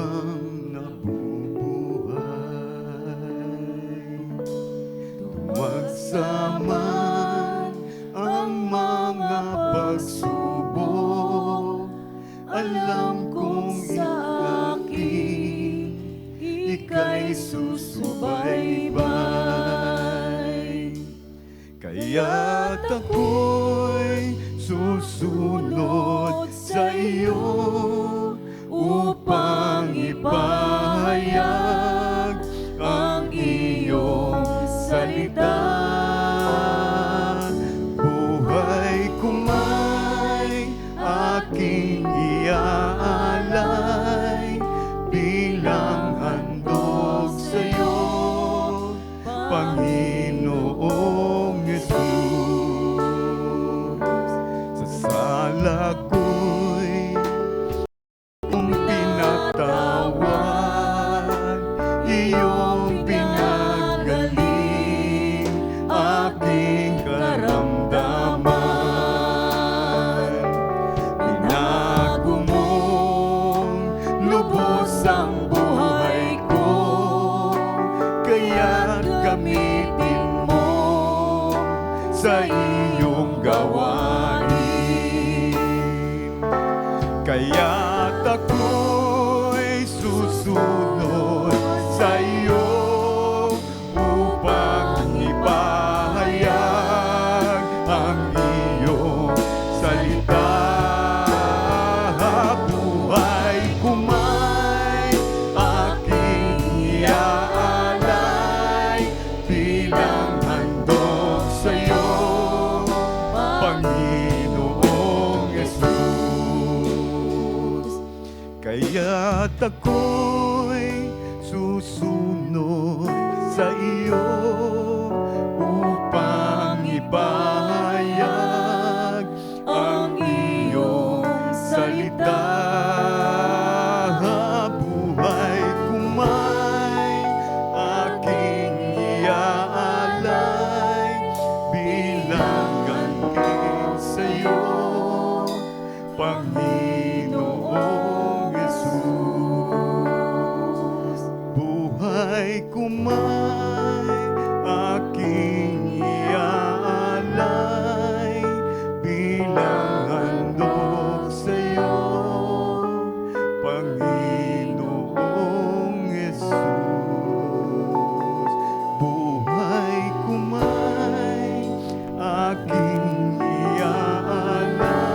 bang nabubuhay? Magsaman ang mga pagsubok, alam kong sa akin ika'y susubaybay. Kaya't ako'y susunod sa iyo upang ipahayag ang iyong salita. Buhay ko may aking iaalay bilang handog sa iyo, Panginoong Yesus. Sa sala ko'y pinatawad, iyong pinagaling aking karamdaman. Binago mong lubos ang buhay ko, kaya't gamitin mo sa iyong gawain. Kaya't ako'y susunod sa iyo upang ipahayag ang iyong salita. Buhay ko may aking iaalay bilang handog sa iyo, Panginoong Yesus. Kaya't ako'y susunod sa iyo upang ipahayag ang iyong salita. Buhay ko may aking iaalay bilang ganti sa iyo, Panginoong Yesus. Buhay ko may aking iaalay bilang handog sa iyo, Panginoong Yesus. Buhay ko may aking iaalay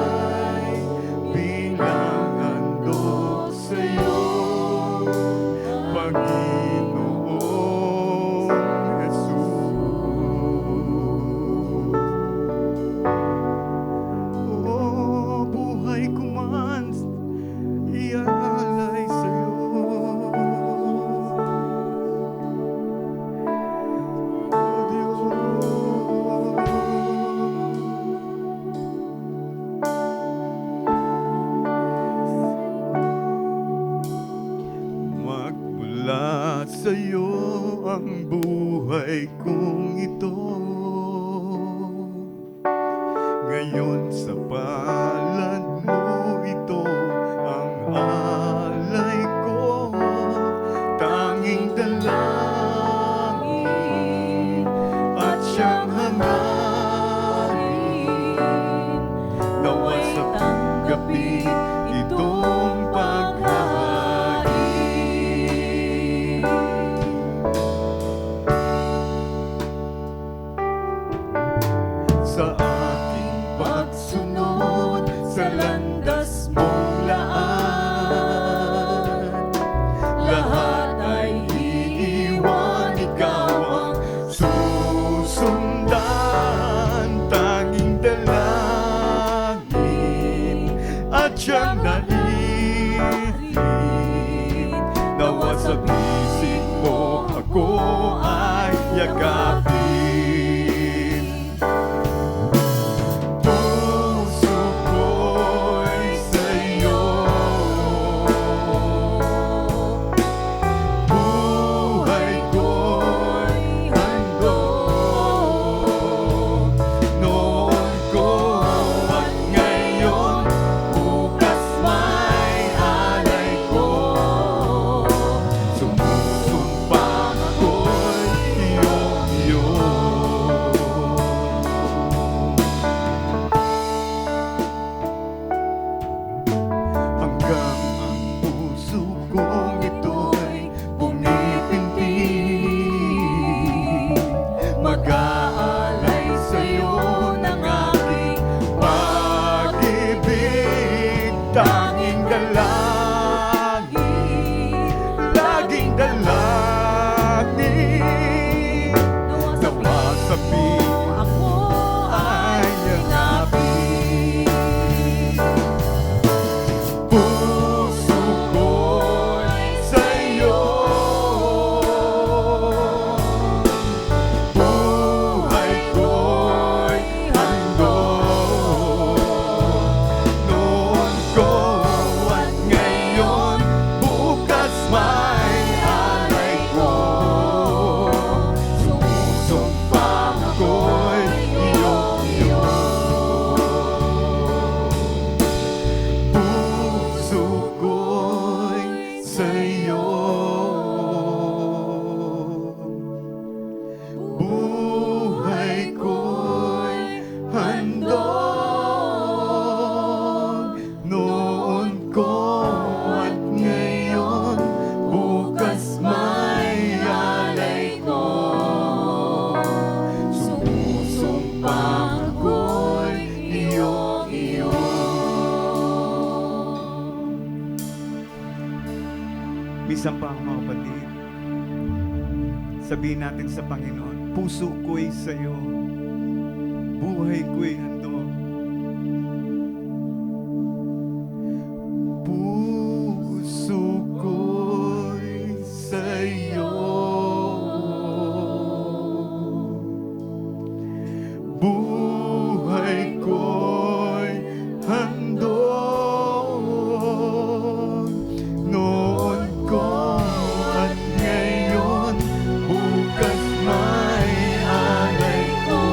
bilang handog sa iyo, Panginoong Yesus. Oh, buhay ko man iaalay sa iyo. Oh, Diyos. Magmula sa iyo ang buhay kong ito, ngayon sa palad mo ito ang alay ko. Tanging dalangin at siyang hangarin, nawa sa tanggapin itong paghahain. Sa aking pagsunod sa landas mong laan, lahat ay iiwan, ikaw ang susundan. Tanging dalangin at siyang nairin, nawa sa bisig mo ako ay yakapin. Puso ko'y sa'yo, kong ito'y pumipintig, mag-aalay sa'yo ng aking pag-ibig. Tanging dalangin, laging dalangin, nawa sa piling Ako ay yakapin. Puso ko'y sa'yo, buhay ko'y handog. Noon ko at ngayon, bukas may alay ko. Sumusumpang ako'y iyong-iyo. Puso ko'y sa'yo, buhay ko'y handog. Noon ko at ngayon, bukas may alay ko. Sumusumpang ako'y iyong-iyo. Minsan pa mga kapatid, sabihin natin sa Panginoon, puso ko'y sa'yo, buhay ko'y handog. Puso ko'y sa'yo, buhay ko'y handog. Noon ko at ngayon, bukas may alay ko.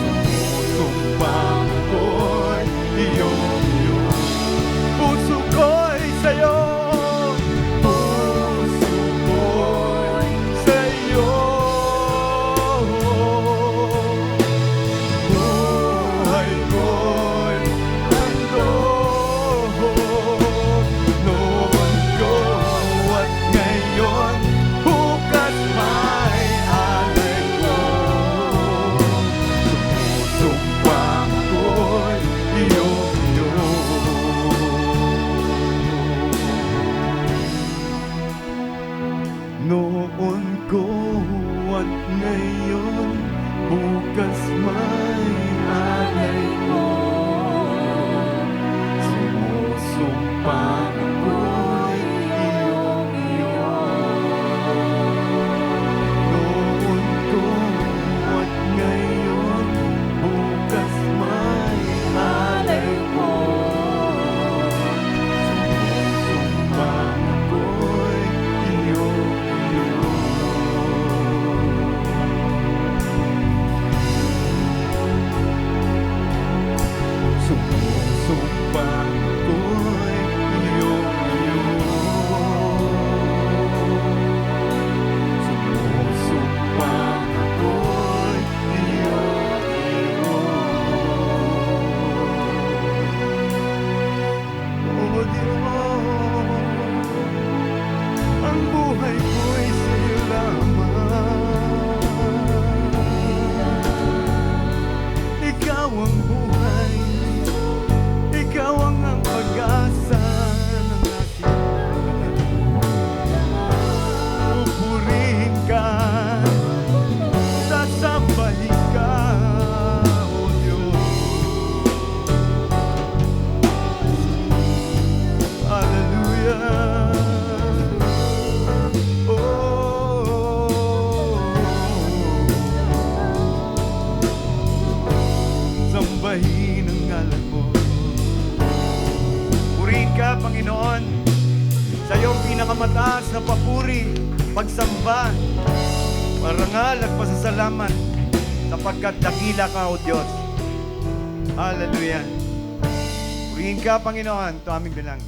Sumusumpang ako'y iyong-iyo. Puso ko'y sa'yo, puso ko'y sa'yo, buhay ko'y handog. Noon ko at ngayon, bukas may alay ko. Sumusumpang ako'y iyong-iyo. Noon ko at ngayon, bukas may alay ko. Sumusumpang ako'y iyong-iyo. Noon ko at ngayon, bukas may alay ko. Sumusumpang ako'y iyong-iyo. Sumusumpang ako'y iyong-iyo. Sumusumpang ako'y iyong-iyo. O Diyos, ang buhay ko'y sa'yo lamang. Ikaw ang buhay, ikaw ang pag-asa ng aking buhay. Pupurihin ka, sasambahin ka, O Diyos. Hallelujah. Sambahin ang ngalan mo. Purihin ka, Panginoon, sa iyong pinakamataas na papuri, pagsamba, parangal at pasasalamat, sapagkat dakila ka, O Diyos. Hallelujah. Purihin ka, Panginoon, ito aming bilang.